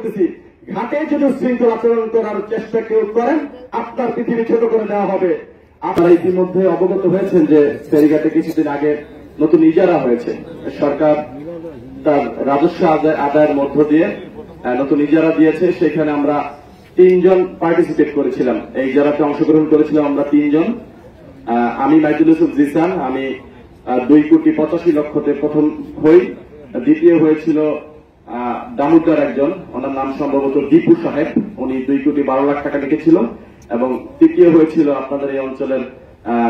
করতেছি, ঘাটে যদি শৃঙ্খল আচরণ করার চেষ্টা কেউ করেন, আপনার পৃথিবী ছোট করে দেওয়া হবে। আপনারা ইতিমধ্যে অবগত হয়েছেন যে ফেরিঘাটে কিছুদিন আগে নতুন ইজারা হয়েছে। সরকার তার রাজস্ব আদায়ের মধ্য দিয়ে নতুন ইজারা দিয়েছে। সেখানে আমরা 3 জন পার্টিসিপেট করেছিলাম, এই ইজারাতে অংশগ্রহণ করেছিলাম আমরা 3 জন। আমি মাইদুল ইউসুফ জিসান, আমি 2,85,00,000-তে প্রথম হই। দ্বিতীয় হয়েছিল দামোদর একজন, ওনার নাম সম্ভবত দীপু সাহেব, উনি 2,12,00,000 টাকা লিখেছিল। এবং তৃতীয় হয়েছিল আপনাদের এই অঞ্চলের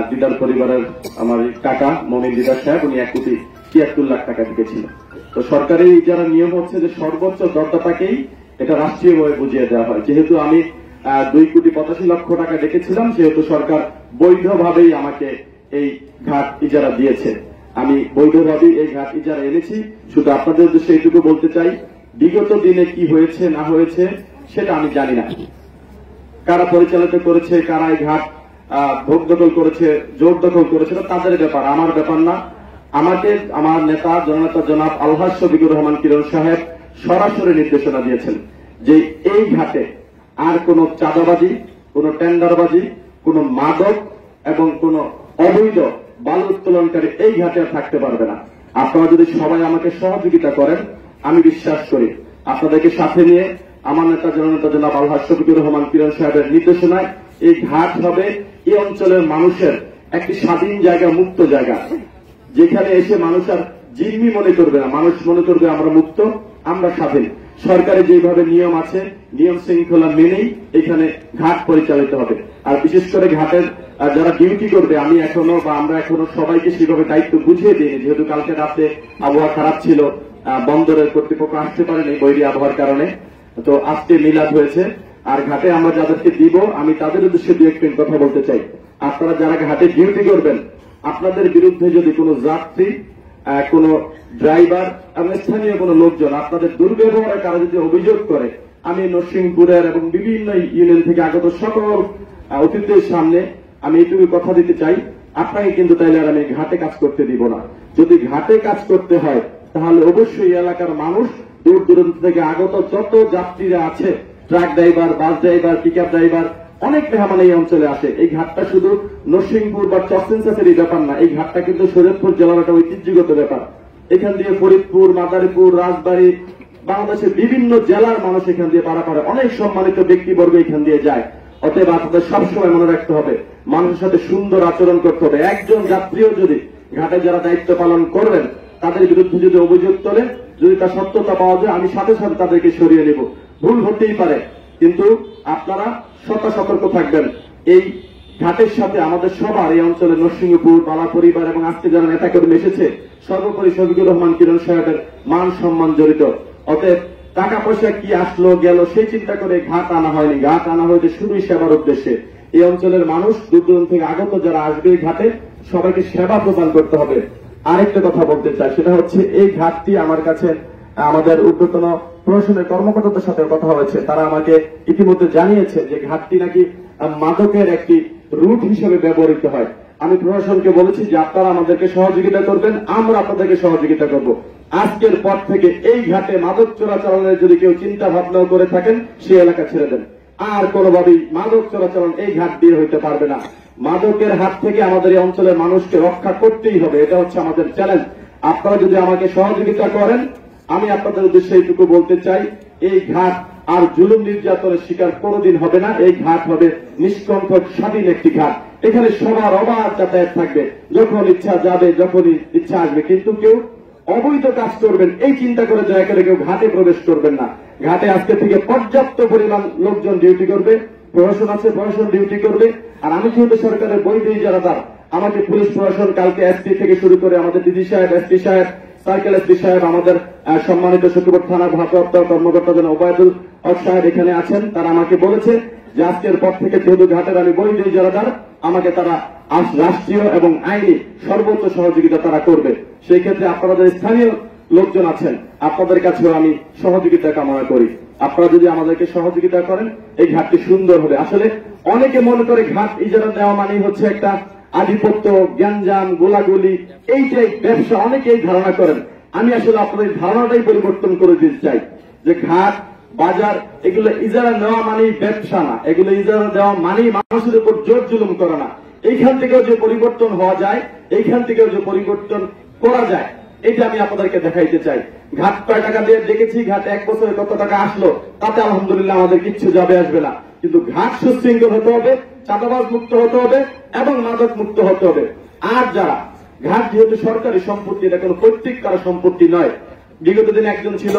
দিদার পরিবারের আমার কাকা মমিন দিদার সাহেব, উনি 1,73,00,000 টাকা লিখেছিল। তো সরকারের ইজারার নিয়ম হচ্ছে যে সর্বোচ্চ দরদাতাকেই এটা রাষ্ট্রীয়ভাবে বুঝিয়ে দেওয়া হয়। যেহেতু আমি 2,85,00,000 টাকা দেখেছিলাম, সেহেতু সরকার বৈধভাবেই আমাকে এই ঘাট ইজারা দিয়েছে। আমি বৈধভাবেই এই ঘাট ইজারা এনেছি। শুধু আপনাদের উদ্দেশ্যে এইটুকু বলতে চাই, বিগত দিনে কি হয়েছে না হয়েছে সেটা আমি জানি না। কারা পরিচালিত করেছে, কারা এই ঘাট ভোগ দখল করেছে, জোর দখল করেছে, তাদের ব্যাপার, আমার ব্যাপার না। আমাকে আমার নেতা জননেতা জনাব আলহাজ শফিকুর রহমান কিরণ সাহেব সরাসরি নির্দেশনা দিয়েছেন যে এই ঘাটে আর কোন চাঁদাবাজি, কোন টেন্ডারবাজি, কোন মাদক এবং কোন অবৈধ বালু উত্তোলনকারী এই ঘাটে আর থাকতে পারবে না। আপনারা যদি সবাই আমাকে সহযোগিতা করেন, আমি বিশ্বাস করি আপনাদেরকে সাথে নিয়ে আমার নেতা জননেতা জনাব আলহাজ শফিকুর রহমান কিরণ সাহেবের নির্দেশনায় এই ঘাট হবে এই অঞ্চলের মানুষের একটি স্বাধীন জায়গা, মুক্ত জায়গা, যেখানে এসে মানুষ আর জিম্মি মনে করবে না, মানুষ মনে করবে আমরা মুক্ত, আমরা স্বাধীন। সরকারের যেভাবে নিয়ম আছে, নিয়ম শৃঙ্খলা মেনেই এখানে ঘাট পরিচালিত হবে। আর বিশেষ করে ঘাটের যারা ডিউটি করবে, আমি এখনো বা আমরা এখনো সবাইকে সেভাবে দায়িত্ব বুঝিয়ে দিইনি, যেহেতু কালকে রাতে আবহাওয়া খারাপ ছিল, বন্দরের কর্তৃপক্ষ আসতে পারেনি বৈরী আবহাওয়ার কারণে। তো আজকে মিলাদ হয়েছে, আর ঘাটে আমরা যাদেরকে দিব আমি তাদের উদ্দেশ্যে 2-1 কথা বলতে চাই। আপনারা যারা ঘাটে ডিউটি করবেন, আপনাদের বিরুদ্ধে যদি কোনো যাত্রী, কোন ড্রাইভার এবং স্থানীয় কোন লোকজন আপনাদের দুর্ব্যবহারের কারণে যদি অভিযোগ করে, আমি নরসিংপুরের এবং বিভিন্ন ইউনিয়ন থেকে আগত সকল অতিথিদের সামনে আমি এইটুকু কথা দিতে চাই, আপনাকে কিন্তু তাইলে আর আমি ঘাটে কাজ করতে দিব না। যদি ঘাটে কাজ করতে হয় তাহলে অবশ্যই এলাকার মানুষ, দূর দূরান্ত থেকে আগত যত যাত্রীরা আছে, truck driver, bus driver, pickup driver, অনেক মেহমান এই অঞ্চলে আসে। এই ঘাটটা শুধু নরসিংপুর বা চরসিনচাচের এই ব্যাপার না, এই ঘাটটা কিন্তু শরীয়তপুর জেলার একটা ঐতিহ্যগত ব্যাপার। এখান দিয়ে ফরিদপুর, মাদারীপুর, রাজবাড়ী, বাংলাদেশের বিভিন্ন জেলার মানুষ এখান দিয়ে পারাপারে, অনেক সম্মানিত ব্যক্তিবর্গ এখান দিয়ে যায়। অতএব আপনাদের সবসময় মনে রাখতে হবে, মানুষের সাথে সুন্দর আচরণ করতে হবে। একজন যাত্রীও যদি ঘাটে যারা দায়িত্ব পালন করবেন তাদের বিরুদ্ধে যদি অভিযোগ তোলে, যদি তার সত্যতা পাওয়া যায়, আমি সাথে সাথে তাদেরকে সরিয়ে নেব। ভুল হতেই পারে, কিন্তু আপনারা সতর্ক থাকবেন। এই ঘাটের সাথে আমাদের সবার এই অঞ্চলের নরসিংহপুর, বালা পরিবার এবং আজকে যারা নেতাকর্মী এসেছে, সর্বোপরি শফিকুর রহমান কিরণ সাহেবের মান সম্মান জড়িত। অতএব টাকা পয়সা কি আসলো গেল সেই চিন্তা করে ঘাট আনা হয়নি, ঘাট আনা হয়েছে শুধুই সেবার উদ্দেশ্যে। এই অঞ্চলের মানুষ দূর দূরান্ত থেকে আগত যারা আসবে এই ঘাটে, সবাইকে সেবা প্রদান করতে হবে। আরেকটা কথা বলতে চাই, সেটা হচ্ছে এই ঘাটটি আমার কাছে আমাদের ঊর্ধ্বতন প্রশাসনের কর্মকর্তাদের সাথে কথা হয়েছে, তারা আমাকে ইতিমধ্যে জানিয়েছে যে ঘাটটি নাকি মাদকের একটি রুট হিসেবে ব্যবহৃত হয়। আমি প্রশাসনকে বলেছি যে আপনারা আমাদেরকে সহযোগিতা করবেন, আমরা আপনাদেরকে সহযোগিতা করব। আজকের পর থেকে এই ঘাটে মাদক চোরাচালানের যদি কেউ চিন্তা ভাবনাও করে থাকেন, সেই এলাকা ছেড়ে দেন। আর কোনোভাবেই মাদক চোরাচালান এই ঘাট দিয়ে হইতে পারবে না। মাদকের হাত থেকে আমাদের এই অঞ্চলের মানুষকে রক্ষা করতেই হবে, এটা হচ্ছে আমাদের চ্যালেঞ্জ। আপনারা যদি আমাকে সহযোগিতা করেন, আমি আপনাদের উদ্দেশ্যে এইটুকু বলতে চাই, এই ঘাট আর জুলুম নির্যাতনের শিকার কোনোদিন হবে না। এই ঘাট হবে নিষ্কণ্ঠক স্বাধীন একটি ঘাট। এখানে সবার অবাধ যাতায়াত থাকবে, যখন ইচ্ছা যাবে, যখনই ইচ্ছা আসবে। কিন্তু কেউ অবৈধ কাজ করবেন এই চিন্তা করে দয়া করে কেউ ঘাটে প্রবেশ করবেন না। ঘাটে আজকে থেকে পর্যাপ্ত পরিমাণ লোকজন ডিউটি করবে, প্রশাসন আছে, প্রশাসন ডিউটি করবে। আর আমি যেহেতু সরকারের বৈধ ইজারাদার, আমাকে পুলিশ প্রশাসন কালকে এসপি থেকে শুরু করে আমাদের ডিজি সাহেব, এসপি সাহেব, সার্কেল এসপি সাহেব, আমাদের সম্মানিত সচিবর থানার ভারপ্রাপ্ত কর্মকর্তা যেন ওবায়দুল হক সাহেব এখানে আছেন, তারা আমাকে বলেছে যে আজকের পর থেকে যেহেতু ঘাটের আমি বৈধ ইজারাদার, আমাকে তারা রাষ্ট্রীয় এবং আইনি সর্বোচ্চ সহযোগিতা তারা করবে। সেই ক্ষেত্রে আপনাদের স্থানীয় লোকজন আছেন, আপনাদের কাছেও আমি সহযোগিতা কামনা করি। আপনারা যদি আমাদেরকে সহযোগিতা করেন, এই ঘাটটি সুন্দর হবে। আসলে অনেকে মনে করে ঘাট ইজারা দেওয়া মানেই হচ্ছে একটা আধিপত্য, গ্যাঞ্জাম, গোলাগুলি, এইটাই ব্যবসা, অনেকেই ধারণা করেন। আমি আসলে আপনাদের ধারণাটাই পরিবর্তন করে দিতে চাই যে ঘাট বাজার, এগুলো ইজারা নেওয়া মানেই ব্যবসা না, এগুলো ইজারা দেওয়া মানেই মানুষের উপর জোর জুলুম করা না। এইখান থেকেও যে পরিবর্তন হওয়া যায়, এইখান থেকেও যে পরিবর্তন করা যায়, এটা আমি আপনাদেরকে দেখাইতে চাই। ঘাট কয় টাকা দিয়ে দেখেছি, ঘাট 1 বছরে কত টাকা আসলো, তাতে আলহামদুলিল্লাহ আমাদের কিচ্ছু যাবে আসবে না। কিন্তু ঘাট সুশৃঙ্খল হতে হবে, চাঁদাবাজ মুক্ত হতে হবে এবং মাদক মুক্ত হতে হবে। আর যারা ঘাট যেহেতু সরকারি সম্পত্তি, এটা কোনো পৈতৃক কারো সম্পত্তি নয়। বিগত দিনে একজন ছিল,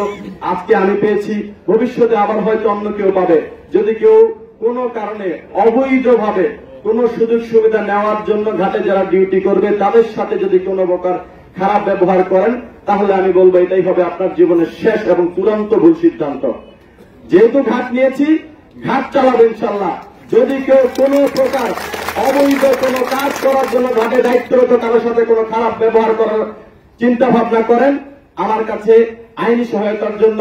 আজকে আমি পেয়েছি, ভবিষ্যতে আবার হয়তো অন্য কেউ পাবে। যদি কেউ কোনো কারণে অবৈধভাবে কোন সুযোগ সুবিধা নেওয়ার জন্য ঘাটে যারা ডিউটি করবে, তাদের সাথে যদি কোনো প্রকার খারাপ ব্যবহার করেন, তাহলে আমি বলবো এটাই হবে আপনার জীবনের শেষ এবং চূড়ান্ত ভুল সিদ্ধান্ত। যেহেতু ঘাট নিয়েছি, ঘাট চালাবো ইনশাল্লাহ। যদি কেউ কোনো প্রকার অবৈধ কোনো কাজ করার জন্য ঘাটে দায়িত্বরত কারোর সাথে কোনো খারাপ ব্যবহার করার চিন্তা ভাবনা করেন, আমার কাছে আইনি সহায়তার জন্য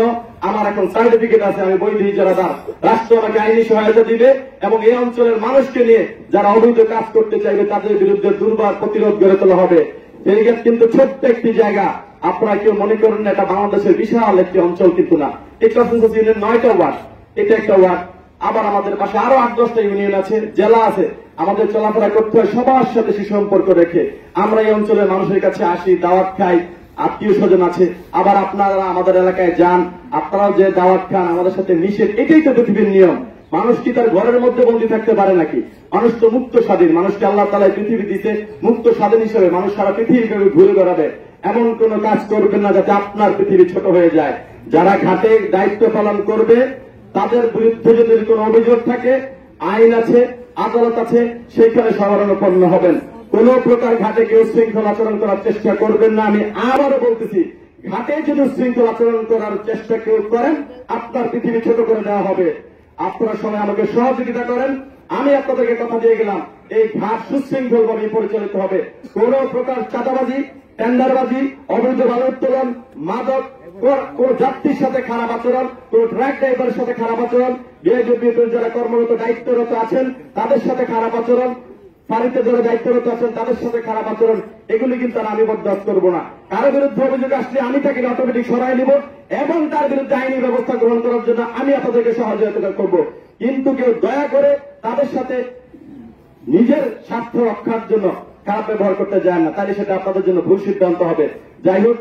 আমার এখন সার্টিফিকেট আছে, আমি বৈধ ইজারাদার। রাষ্ট্র আমাকে আইনি সহায়তা দিবে এবং এই অঞ্চলের মানুষকে নিয়ে যারা অবৈধ কাজ করতে চাইবে তাদের বিরুদ্ধে দুর্বার প্রতিরোধ গড়ে তোলা হবে। ফেরিঘাট কিন্তু ছোট্ট একটি জায়গা, আপনারা কেউ মনে করেন না এটা বাংলাদেশের বিশাল একটি অঞ্চল, কিন্তু না। এই কক্সবাজার ইউনিয়ন 9টা ওয়ার্ড, এটা একটা ওয়ার্ড। আবার আমাদের পাশে আরো 8-10টা ইউনিয়ন আছে, জেলা আছে। আমাদের চলাফেরা করতে হয় সবার সাথে সুসম্পর্ক রেখে। আমরা এই অঞ্চলের মানুষের কাছে আসি, দাওয়াত খাই, আত্মীয় স্বজন আছে। আবার আপনারা আমাদের এলাকায় যান, আপনারাও যে দাওয়াত খান, আমাদের সাথে মিশেন। এটাই তো পৃথিবীর নিয়ম। মানুষ কি তার ঘরের মধ্যে বন্দী থাকতে পারে নাকি? মানুষ তো মুক্ত স্বাধীন। মানুষকে আল্লাহ তাআলা পৃথিবী দিতে মুক্ত স্বাধীন হিসেবে মানুষ সারা পৃথিবীকে ঘুরে বেড়াবে। এমন কোন কাজ করবেন না যাতে আপনার পৃথিবী ছোট হয়ে যায়। যারা ঘাটে দায়িত্ব পালন করবে, তাদের বিরুদ্ধে যদি কোনো অভিযোগ থাকে, আইন আছে, আদালত আছে, সেখানে শরণাপন্ন হবেন। কোন প্রকার ঘাটে কেউ শৃঙ্খল আচরণ করার চেষ্টা করবেন না। আমি আবারও বলতেছি, ঘাটে যদি শৃঙ্খল আচরণ করার চেষ্টা কেউ করেন, আপনার পৃথিবী ছোট করে দেওয়া হবে। আপনারা সবাই আমাকে সহযোগিতা করেন। আমি আপনাদেরকে কথা দিয়ে গেলাম, এই ঘাট সুশৃঙ্খলভাবে পরিচালিত হবে। কোন প্রকার চাঁদাবাজি, টেন্ডারবাজি, অবৈধ বালু উত্তোলন, মাদক, কোন যাত্রীর সাথে খারাপ আচরণ, কোন ট্রাক ড্রাইভারের সাথে খারাপ আচরণ, বিআইডব্লিউর যারা কর্মরত দায়িত্বরত আছেন তাদের সাথে খারাপ আচরণ, ফাঁড়িতে যারা দায়িত্বরত আছেন তাদের সাথে খারাপ আচরণ, এগুলি কিন্তু আমি বরদাস্ত করবো না। কারো বিরুদ্ধে অভিযোগ আসলে আমি তাকে অটোমেটিক সরাই নিব এবং তার বিরুদ্ধে আইনি ব্যবস্থা গ্রহণ করার জন্য আমি আপনাদেরকে সহযোগিতা করব। কিন্তু কেউ দয়া করে তাদের সাথে নিজের স্বার্থ রক্ষার জন্য খারাপ ব্যবহার করতে যায় না, তাহলে সেটা আপনাদের জন্য ভুল সিদ্ধান্ত হবে। যাই হোক,